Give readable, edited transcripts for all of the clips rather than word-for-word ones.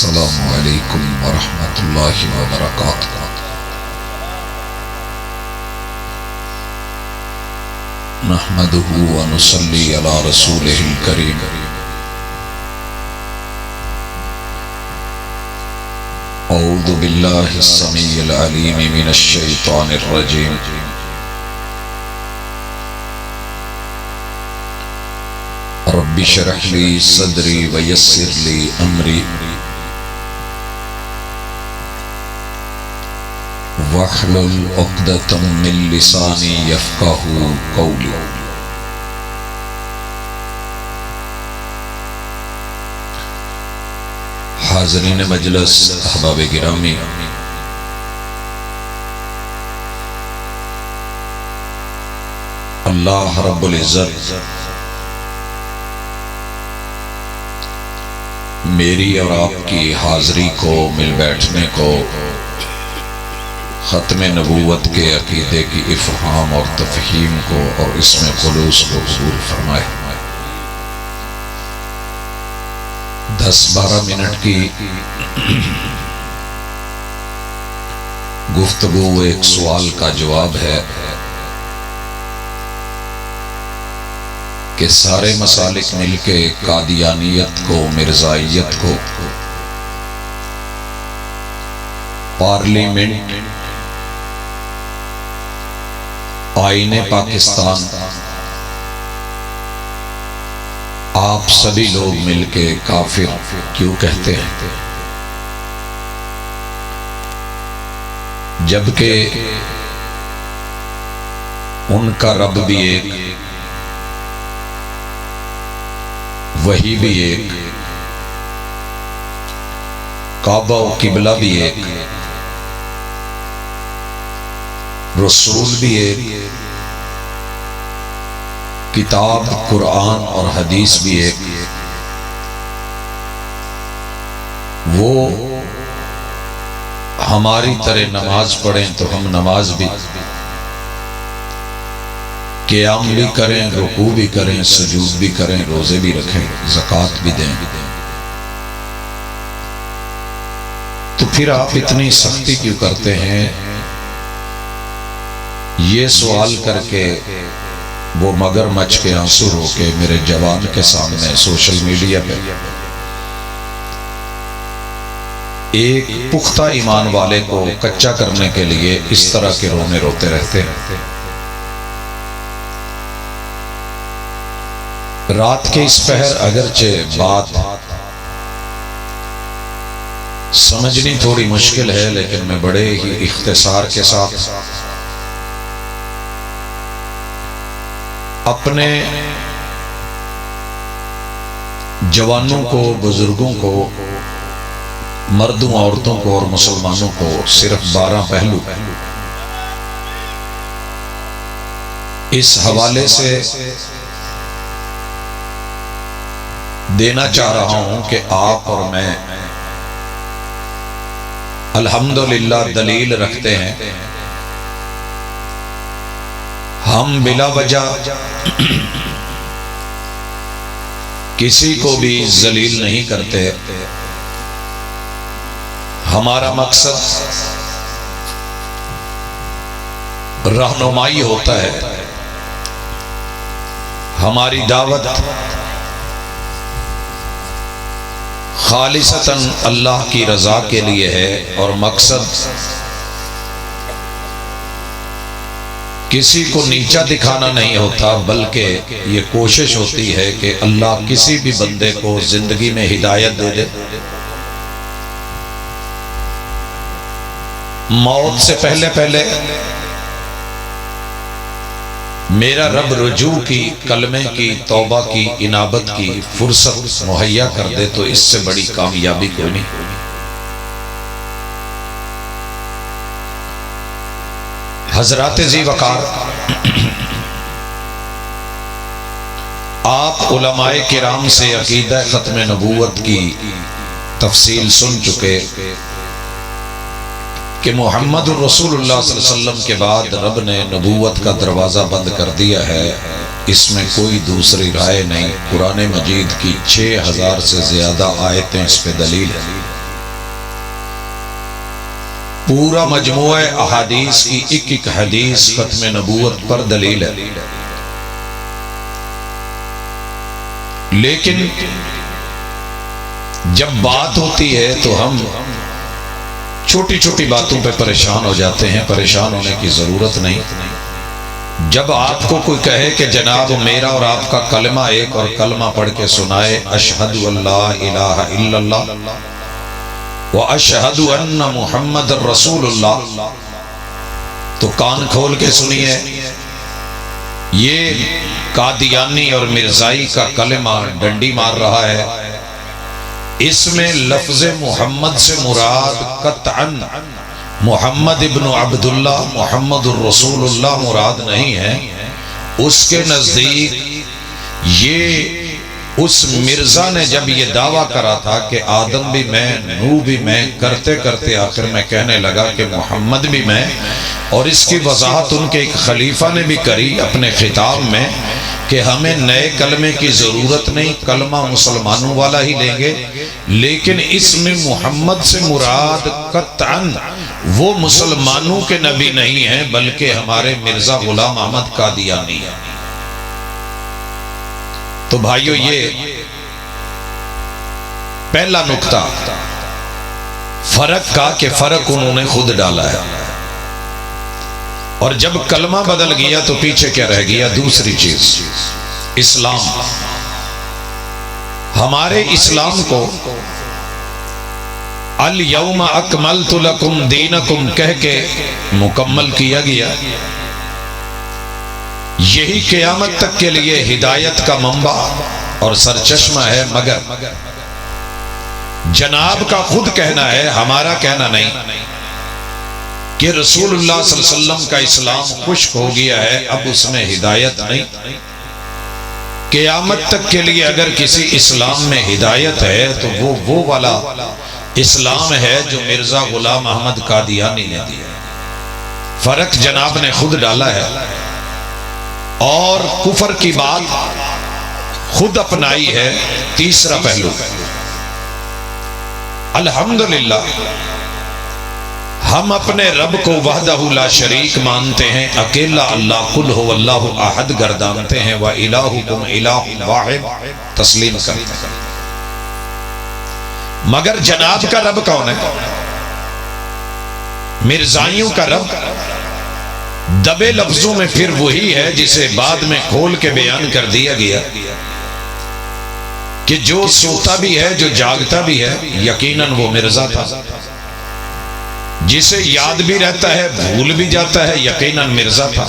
السلام علیکم ورحمۃ اللہ وبرکاتہ۔ نحمده ونصلی علی رسولہ الکریم۔ اعوذ باللہ السمیع العلیم من الشیطان الرجیم۔ رب اشرح لی صدری ویسر لی امری واحلل عقدۃ من لسانی یفقہوا قولی۔ حاضرین مجلس، احباب گرامی، اللہ رب العزت میری اور آپ کی حاضری کو، مل بیٹھنے کو، ختم نبوت کے عقیدے کی افہام اور تفہیم کو اور اس میں خلوص کو قبول فرمائے۔ 10-12 منٹ کی گفتگو ایک سوال کا جواب ہے کہ سارے مسالک مل کے قادیانیت کو، مرزائیت کو پارلیمنٹ، آئین پاکستان، آپ سبھی لوگ مل کے کافر کیوں کہتے ہیں؟ جبکہ ان کا رب بھی ایک، وہی بھی ایک، کعبہ و قبلہ بھی ایک، رسول بھی ایک، کتاب قرآن اور حدیث بھی ایک۔ وہ ہماری طرح نماز پڑھیں تو ہم نماز بھی، قیام بھی کریں، رکوع بھی کریں، سجود بھی کریں، روزے بھی رکھیں، زکوٰۃ بھی دیں، تو پھر آپ اتنی سختی کیوں کرتے ہیں؟ یہ سوال کر کے وہ مگر مچھ کے آنسو رو کے میرے جوان کے سامنے سوشل میڈیا پہ ایک پختہ ایمان والے کو کچا کرنے کے لیے اس طرح کے رونے روتے رہتے ہیں۔ رات کے اس پہر اگرچہ بات سمجھنی تھوڑی مشکل ہے، لیکن میں بڑے ہی اختصار کے ساتھ اپنے جوانوں کو، بزرگوں کو، مردوں، عورتوں کو اور مسلمانوں کو صرف 12 پہلو اس حوالے سے دینا چاہ رہا ہوں کہ آپ اور میں الحمدللہ دلیل رکھتے ہیں۔ ہم بلا وجہ کسی کو بھی ذلیل نہیں کرتے۔ ہمارا مقصد رہنمائی ہوتا ہے، ہماری دعوت خالصتاً اللہ کی رضا کے لیے ہے، اور مقصد کسی کو نیچا دکھانا نہیں ہوتا، بلکہ یہ کوشش ہوتی ہے کہ اللہ کسی بھی بندے کو زندگی میں ہدایت دے دے، موت سے پہلے پہلے میرا رب رجوع کی، کلمے کی، توبہ کی، انابت کی فرصت مہیا کر دے تو اس سے بڑی کامیابی کوئی نہیں۔ حضرات ذی وقار، آپ علماء کرام سے عقیدہ ختم نبوت کی تفصیل سن چکے کہ محمد الرسول اللہ صلی اللہ علیہ وسلم کے بعد رب نے نبوت کا دروازہ بند کر دیا ہے، اس میں کوئی دوسری رائے نہیں۔ قرآن مجید کی 6000 سے زیادہ آیتیں اس پہ دلیل ہیں۔ پورا مجموعہ احادیث کی ایک ایک حدیث ختم نبوت پر دلیل ہے، لیکن جب بات ہوتی ہے تو ہم چھوٹی چھوٹی باتوں پہ پریشان ہو جاتے ہیں۔ پریشان ہونے کی ضرورت نہیں۔ جب آپ کو کوئی کہے کہ جناب میرا اور آپ کا کلمہ ایک، اور کلمہ پڑھ کے سنائے اشہد ان لا الہ الا اللہ واشہد ان محمد رسول اللہ، تو کان کھول کے سنیے، یہ قادیانی اور مرزائی کا کلمہ ڈنڈی مار رہا ہے۔ اس میں لفظ محمد سے مراد قطعاً محمد ابن عبداللہ محمد الرسول اللہ مراد نہیں ہے۔ اس کے نزدیک یہ اس مرزا نے جب یہ دعویٰ کرا تھا کہ آدم بھی میں، نوح بھی میں، کرتے کرتے آخر میں کہنے لگا کہ محمد بھی میں، اور اس کی وضاحت ان کے ایک خلیفہ نے بھی کری اپنے خطاب میں کہ ہمیں نئے کلمے کی ضرورت نہیں، کلمہ مسلمانوں والا ہی لیں گے، لیکن اس میں محمد سے مراد قطعاً وہ مسلمانوں کے نبی نہیں ہیں بلکہ ہمارے مرزا غلام احمد قادیانی ہیں۔ تو بھائیو، یہ پہلا نکتہ فرق کا کہ فرق انہوں نے خود ڈالا ہے، اور جب کلمہ بدل گیا تو پیچھے کیا رہ گیا؟ دوسری چیز اسلام۔ ہمارے اسلام کو الیوم اکملت لکم دینکم کہہ کے مکمل کیا گیا۔ یہی قیامت تک کے لیے ہدایت کا منبع اور سرچشمہ ہے، مگر جناب کا خود کہنا ہے، ہمارا کہنا نہیں، کہ رسول اللہ صلی اللہ علیہ وسلم کا اسلام خشک ہو گیا ہے، اب اس میں ہدایت نہیں۔ قیامت تک کے لیے اگر کسی اسلام میں ہدایت ہے تو وہ والا اسلام ہے جو مرزا غلام احمد قادیانی نے دیا۔ فرق جناب نے خود ڈالا ہے، اور کفر کی بات خود اپنائی ہے۔ تیسرا پہلو، الحمدللہ ہم اپنے رب کو وحدہ لا شریک مانتے ہیں، اکیلا اللہ قل هو اللہ احد گردانتے ہیں، وَإِلَٰهُكُمْ إِلَٰهٌ وَاحِدٌ تسلیم کرتے ہیں۔ مگر جناب کا رب کون ہے؟ مرزائیوں کا رب دبے لفظوں میں پھر وہی ہے جسے بعد میں کھول کے بیان کر دیا گیا کہ جو سوتا بھی ہے، جو جاگتا بھی ہے، یقیناً وہ مرزا تھا۔ جسے یاد بھی رہتا ہے، بھول بھی جاتا ہے، یقیناً مرزا تھا۔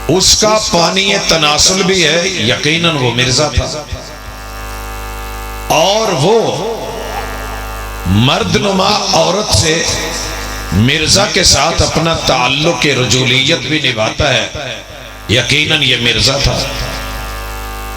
اس کا پانی تناسل بھی ہے، یقیناً وہ مرزا تھا۔ اور وہ مرد نما عورت سے مرزا کے ساتھ اپنا تعلق رجولیت بھی نبھاتا ہے، یقیناً یہ مرزا تھا۔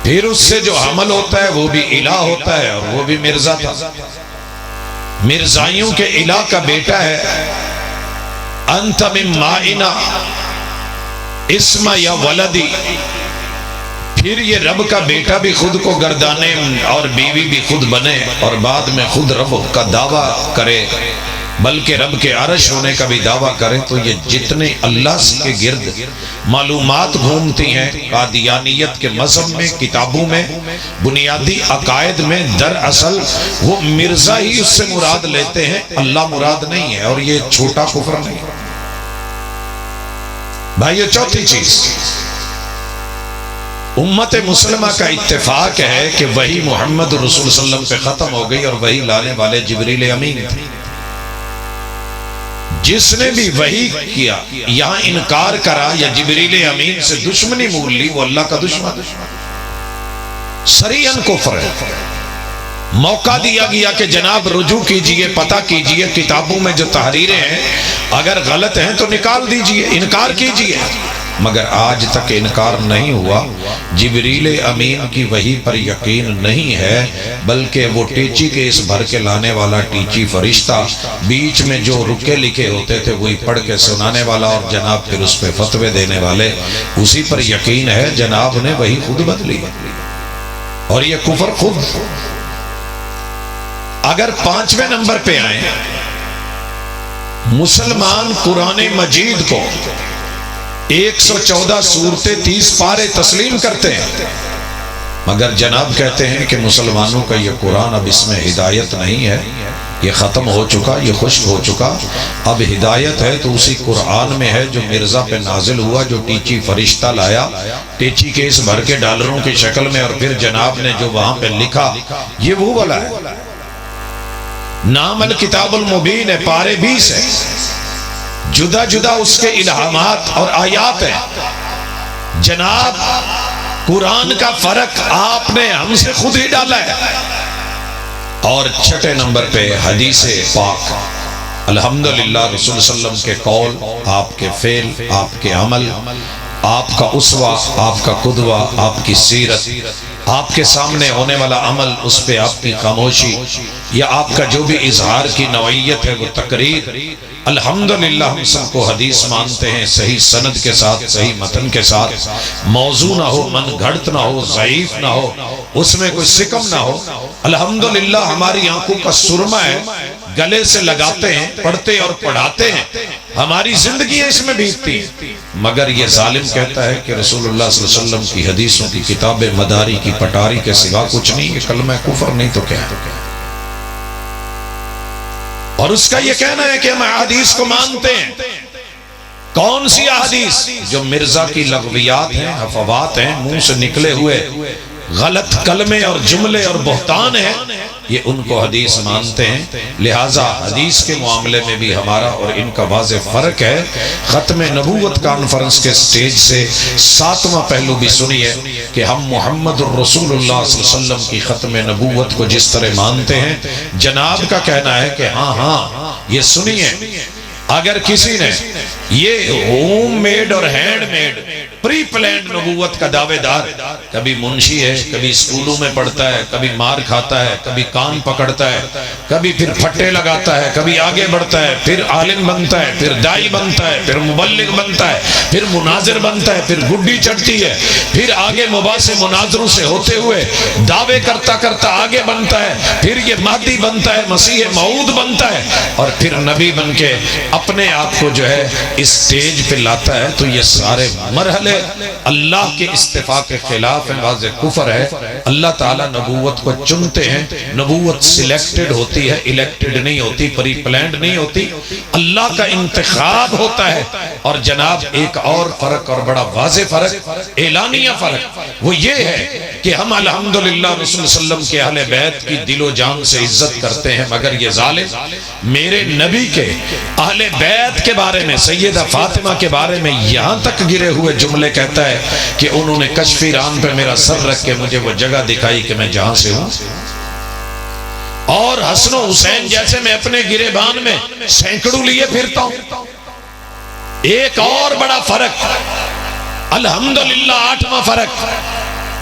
پھر اس سے جو حمل ہوتا ہے وہ بھی الہ ہوتا ہے، اور وہ بھی مرزا تھا۔ مرزائیوں کے الہ کا بیٹا ہے انت من مائنا اسم یا ولدی۔ پھر یہ رب کا بیٹا بھی خود کو گردانے اور بیوی بھی خود بنے، اور بعد میں خود رب کا دعویٰ کرے، بلکہ رب کے عرش ہونے کا بھی دعویٰ کرے۔ تو یہ جتنے اللہ کے گرد معلومات گھومتی ہیں قادیانیت کے مذہب میں، کتابوں میں، بنیادی عقائد میں، دراصل وہ مرزا ہی اس سے مراد لیتے ہیں، اللہ مراد نہیں ہے، اور یہ چھوٹا کفر نہیں۔ بھائیو، چوتھی چیز، امت مسلمہ کا اتفاق ہے کہ وحی محمد رسول صلی اللہ علیہ وسلم پہ ختم ہو گئی، اور وحی لانے والے جبریل امین تھے۔ جس نے بھی وحی کیا، یہاں انکار کرا یا جبریل امین سے دشمنی مول لی، وہ اللہ کا دشمن، صریحاً کفر ہے۔ موقع دیا گیا کہ جناب رجوع کیجئے، پتہ کیجئے، کتابوں میں جو تحریریں ہیں اگر غلط ہیں تو نکال دیجئے، انکار کیجئے، مگر آج تک انکار نہیں ہوا۔ جبریل امین کی وحی پر یقین نہیں ہے، بلکہ وہ ٹیچی کے اس بھر کے لانے والا ٹیچی فرشتہ، بیچ میں جو رکے لکھے ہوتے تھے وہی پڑھ کے سنانے والا، اور جناب پھر اس پہ فتوے دینے والے، اسی پر یقین ہے۔ جناب نے وہی خود بدلی، اور یہ کفر خود۔ اگر 5ویں نمبر پہ آئیں مسلمان قرآن مجید کو 114 سورتیں 30 پارے تسلیم کرتے ہیں، مگر جناب کہتے ہیں کہ مسلمانوں کا یہ قرآن اب اس میں ہدایت نہیں ہے، یہ ختم ہو چکا، یہ خشک ہو چکا، اب ہدایت ہے تو اسی قرآن میں ہے جو مرزا پہ نازل ہوا، جو ٹیچی فرشتہ لایا، ٹیچی کیس بھر کے ڈالروں کی شکل میں، اور پھر جناب نے جو وہاں پہ لکھا، یہ وہ والا ہے۔ نام الکتاب المبین ہے، پارے 20 ہے، جدا جدا اس کے الہامات اور آیات ہیں۔ جناب قرآن کا فرق آپ نے ہم سے خود ہی ڈالا ہے۔ اور چھٹے نمبر پہ حدیث پاک، الحمدللہ رسول صلی اللہ علیہ وسلم کے قول، آپ کے فعل، آپ کے عمل، آپ کا اسوہ، آپ کا قدوہ، آپ کی سیرت، آپ کے سامنے ہونے والا عمل، اس پہ آپ کی خاموشی، یا آپ کا جو بھی اظہار کی نوعیت ہے وہ تقریر، الحمدللہ ہم سب کو حدیث مانتے ہیں، صحیح سند کے ساتھ، صحیح متن کے ساتھ، موضوع نہ ہو، من گھڑت نہ ہو، ضعیف نہ ہو، اس میں کوئی سکم نہ ہو۔ الحمدللہ ہماری آنکھوں کا سرما ہے، گلے سے لگاتے ہیں، پڑھتے اور پڑھاتے ہیں، ہماری زندگیاں اس میں بیتتی ہیں، مگر یہ ظالم کہتا ہے کہ رسول اللہ صلی اللہ علیہ وسلم کی حدیثوں کی کتاب مداری کی پٹاری کے سوا کچھ نہیں، یہ کلمہ کفر نہیں تو کیا ہے؟ اور اس کا یہ کہنا ہے کہ ہم احادیث کو مانتے ہیں۔ کون سی احادیث؟ جو مرزا کی لغویات ہیں، افوات ہیں، منہ سے نکلے ہوئے غلط کلمے اور جملے اور بہتان ہیں، یہ ان کو حدیث مانتے ہیں۔ لہٰذا حدیث کے معاملے میں بھی ہمارا اور ان کا واضح فرق ہے۔ ختم نبوت کانفرنس کے سٹیج سے 7واں پہلو بھی سنیے کہ ہم محمد الرسول اللہ صلی اللہ علیہ وسلم کی ختم نبوت کو جس طرح مانتے ہیں، جناب کا کہنا ہے کہ ہاں یہ سنیے، اگر کسی نے یہ ہوم میڈ اور ہینڈ میڈ پری پلانڈ نبوت کا دعوے دار، کبھی منشی ہے، کبھی اسکولوں میں پڑھتا ہے، کبھی مار کھاتا ہے، کبھی کان پکڑتا ہے، کبھی پھر پھٹے لگاتا ہے، کبھی آگے بڑھتا ہے، پھر عالم بنتا ہے، پھر دائی بنتا ہے، پھر مبلغ بنتا ہے، پھر مناظر بنتا ہے، پھر گڈی چڑھتی ہے، پھر آگے مباحث مناظروں سے ہوتے ہوئے دعوے کرتا کرتا آگے بنتا ہے، پھر یہ مہدی بنتا ہے، مسیح موعود بنتا ہے، اور پھر نبی بن کے اپنے آپ کو جو ہے اس سٹیج پہ لاتا ہے۔ تو یہ سارے مرحلے اللہ کے استفاء کے خلاف ہیں، واضح کفر ہے۔ اللہ تعالیٰ نبوت کو چنتے ہیں، نبوت سلیکٹڈ ہوتی ہے، الیکٹڈ نہیں ہوتی، پری پلانڈ نہیں ہوتی، اللہ کا انتخاب ہوتا ہے۔ اور جناب ایک اور فرق، اور بڑا واضح فرق، اعلانیہ فرق، وہ یہ ہے کہ ہم الحمدللہ رسول صلی اللہ علیہ وسلم کے اہل بیت کی دل و جان سے عزت کرتے ہیں، مگر یہ ظالم میرے نبی کے اہل بیت کے بارے میں، سیدہ فاطمہ کے بارے میں یہاں تک گرے ہوئے جملے کہتا ہے کہ انہوں نے کشف ران پہ میرا سر رکھ کے مجھے وہ جگہ دکھائی کہ میں جہاں سے ہوں، اور حسن و حسین جیسے میں اپنے گریبان میں سینکڑوں لیے پھرتا ہوں۔ ایک اور بڑا فرق، الحمدللہ 8واں فرق،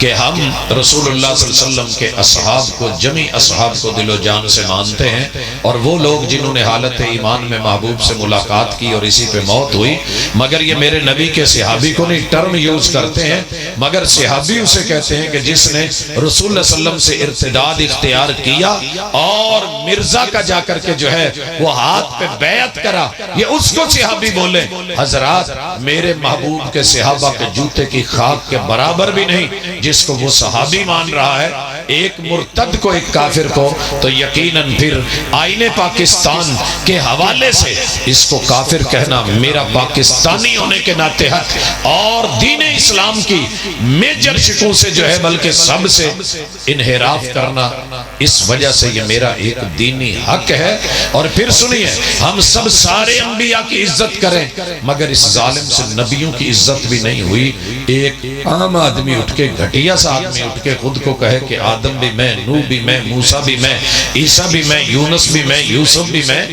کہ ہم رسول اللہ صلی اللہ علیہ وسلم کے اصحاب کو، جمی اصحاب کو دل و جان سے مانتے ہیں، اور وہ لوگ جنہوں نے حالت ایمان میں محبوب سے ملاقات کی اور اسی پہ موت ہوئی، مگر یہ میرے نبی کے صحابی کو نہیں ٹرم یوز کرتے ہیں، مگر صحابی اسے کہتے ہیں کہ جس نے رسول اللہ صلی اللہ علیہ وسلم سے ارتداد اختیار کیا اور مرزا کا جا کر کے جو ہے وہ ہاتھ پہ بیعت کرا، یہ اس کو صحابی بولے۔ حضرات میرے محبوب کے صحابہ کے جوتے کی خاک کے برابر بھی نہیں جس کو وہ صحابی مان رہا ہے، ایک مرتد کو، ایک کافر کو، تو یقیناً پھر آئین پاکستان کے حوالے سے اس کو کافر کہنا میرا پاکستانی ہونے کے ناطے حق، اور دین اسلام کی میجر شکوں سے جو ہے بلکہ سب سے انحراف کرنا، اس وجہ سے یہ میرا ایک دینی حق ہے۔ اور پھر سنیے، ہم سب سارے انبیاء کی عزت کریں، مگر اس ظالم سے نبیوں کی عزت بھی نہیں ہوئی۔ ایک عام آدمی اٹھ کے، گھٹیا سا آدمی اٹھ کے خود کو کہے کہ آدم بھی میں، نوح بھی میں، موسیٰ بھی میں، عیسیٰ بھی میں، یونس بھی میں، یوسف بھی میں،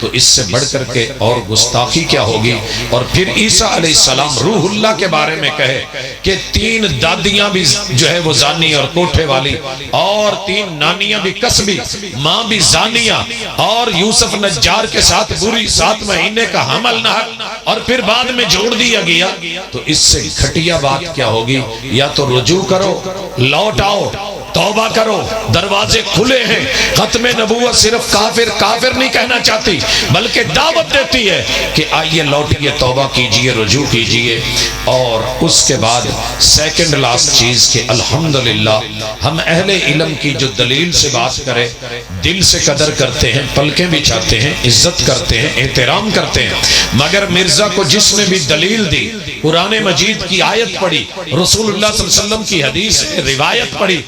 تو اس سے بڑھ کر کے اور گستاخی کیا ہوگی؟ اور پھر عیسیٰ علیہ السلام روح اللہ کے بارے میں کہے کہ 3 دادیاں بھی جو ہے وہ زانی اور کوٹھے والی، اور 3 نانیاں بھی کسبی، ماں بھی زانیہ، اور یوسف نجار کے ساتھ بری 7 مہینے کا حمل نہ، اور پھر بعد میں جوڑ دیا گیا، تو اس سے گھٹیا بات کیا ہوگی؟ یا تو رجوع کرو، لوٹ آؤ، توبہ کرو، دروازے کھلے ہیں۔ ختم نبوت صرف کافر کافر نہیں کہنا چاہتی، بلکہ دعوت دیتی ہے کہ آئیے لوٹیے، توبہ کیجئے، رجوع کیجئے۔ اور اس کے بعد سیکنڈ لاسٹ چیز کہ الحمدللہ ہم اہل علم کی جو دلیل سے بات کرے دل سے قدر کرتے ہیں، پلکیں بچھاتے ہیں، عزت کرتے ہیں، احترام کرتے ہیں، مگر مرزا کو جس نے بھی دلیل دی، قرآن مجید کی آیت پڑھی، رسول اللہ صلی اللہ علیہ وسلم کی حدیث روایت پڑھی،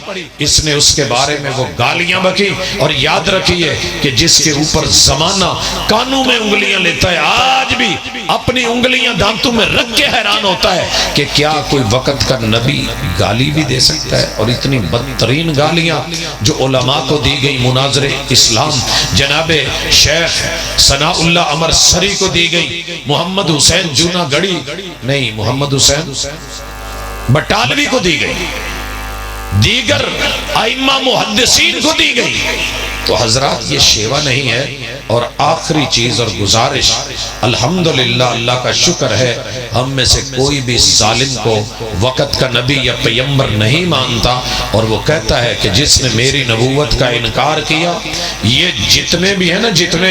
اس نے اس کے بارے میں وہ گالیاں بکی۔ اور یاد رکھیے کہ جس کے اوپر زمانہ کانوں میں انگلیاں لیتا ہے آج بھی اپنی انگلیاں دانتوں میں رکھ کے حیران ہوتا ہے کہ کیا کوئی وقت کا نبی گالی بھی دے سکتا ہے؟ اور اتنی بدترین گالیاں جو علماء کو دی گئی مناظر اسلام جناب شیخ ثناء اللہ عمر سری کو دی گئی، محمد حسین جونا گڑی نہیں، محمد حسین بٹالوی کو دی گئی، دیگر ائمہ محدثین کو دی گئی۔ تو حضرات یہ شیوا نہیں ہے۔ اور آخری چیز اور گزارش، الحمدللہ اللہ کا شکر ہے ہم میں سے کوئی بھی ظالم کو وقت کا نبی یا پیغمبر نہیں مانتا، اور وہ کہتا ہے کہ جس نے میری نبوت کا انکار کیا، یہ جتنے بھی ہیں نا، جتنے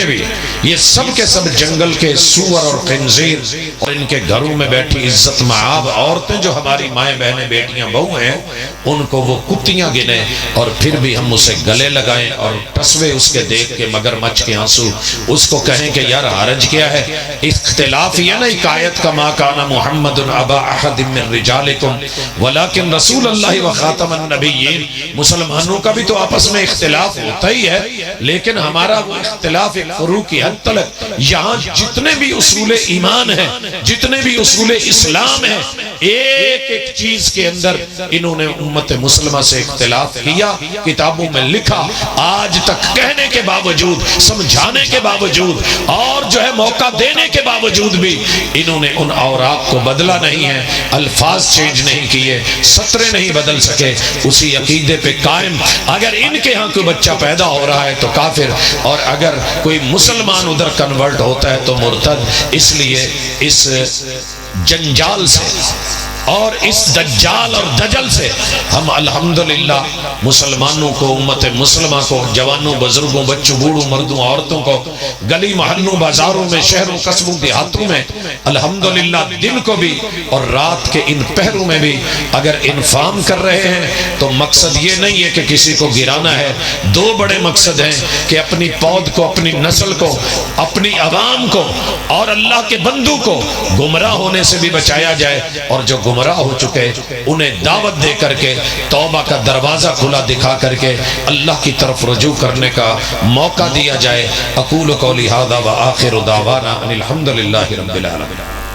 بھی یہ سب کے سب جنگل کے سور اور خنزیر اور ان کے گھروں میں بیٹھی عزت مآب عورتیں جو ہماری مائیں بہنیں بیٹیاں بہو ہیں، ان کو وہ کتیاں گنے، اور پھر بھی ہم اسے گلے لگائیں اور ٹسوے اس کے دیکھ کے مگر مچ کے آنسو اس کو کہیں کہ یار حرج کیا ہے؟ اختلاف یہ نا ایک آیت کا ما کان محمد ابا احد من رجالکم ولکن رسول اللہ و خاتم النبیین۔ مسلمانوں کا بھی تو آپس میں اختلاف ہوتا ہی ہے، لیکن ہمارا وہ اختلاف ایک فروع کی حد تلک، یہاں جتنے بھی اصول ایمان ہیں، جتنے بھی اصول اسلام ہیں، ایک ایک چیز کے اندر انہوں نے امت مسلمہ سے اختلاف کیا، کتابوں میں لکھا، آج تک کہنے کے باوجود، سمجھانے کے باوجود اور جو ہے موقع دینے کے باوجود بھی انہوں نے ان اوراق کو بدلا نہیں ہے، الفاظ چینج نہیں کیے، سطریں نہیں بدل سکے، اسی عقیدے پہ قائم۔ اگر ان کے ہاں کوئی بچہ پیدا ہو رہا ہے تو کافر، اور اگر کوئی مسلمان ادھر کنورٹ ہوتا ہے تو مرتد۔ اس لیے اس جنجال سے اور اس دجال اور دجل سے ہم الحمدللہ مسلمانوں کو، امت مسلمہ کو، جوانوں، بزرگوں، بچوں، بوڑھوں، مردوں، عورتوں کو، گلی محلوں، بازاروں میں، شہروں، قصبوں، دیہاتوں میں الحمدللہ دن کو بھی اور رات کے ان پہروں میں بھی اگر انفام کر رہے ہیں تو مقصد یہ نہیں ہے کہ کسی کو گرانا ہے۔ دو بڑے مقصد ہیں کہ اپنی پود کو، اپنی نسل کو، اپنی عوام کو اور اللہ کے بندوں کو گمراہ ہونے سے بھی بچایا جائے، اور جو گمراہ ہو چکے انہیں دعوت دے کر کے توبہ کا دروازہ کھلا دکھا کر کے اللہ کی طرف رجوع کرنے کا موقع دیا جائے۔ اقول قولی ھذا وآخر دعوانا ان الحمد للہ رب العالمین۔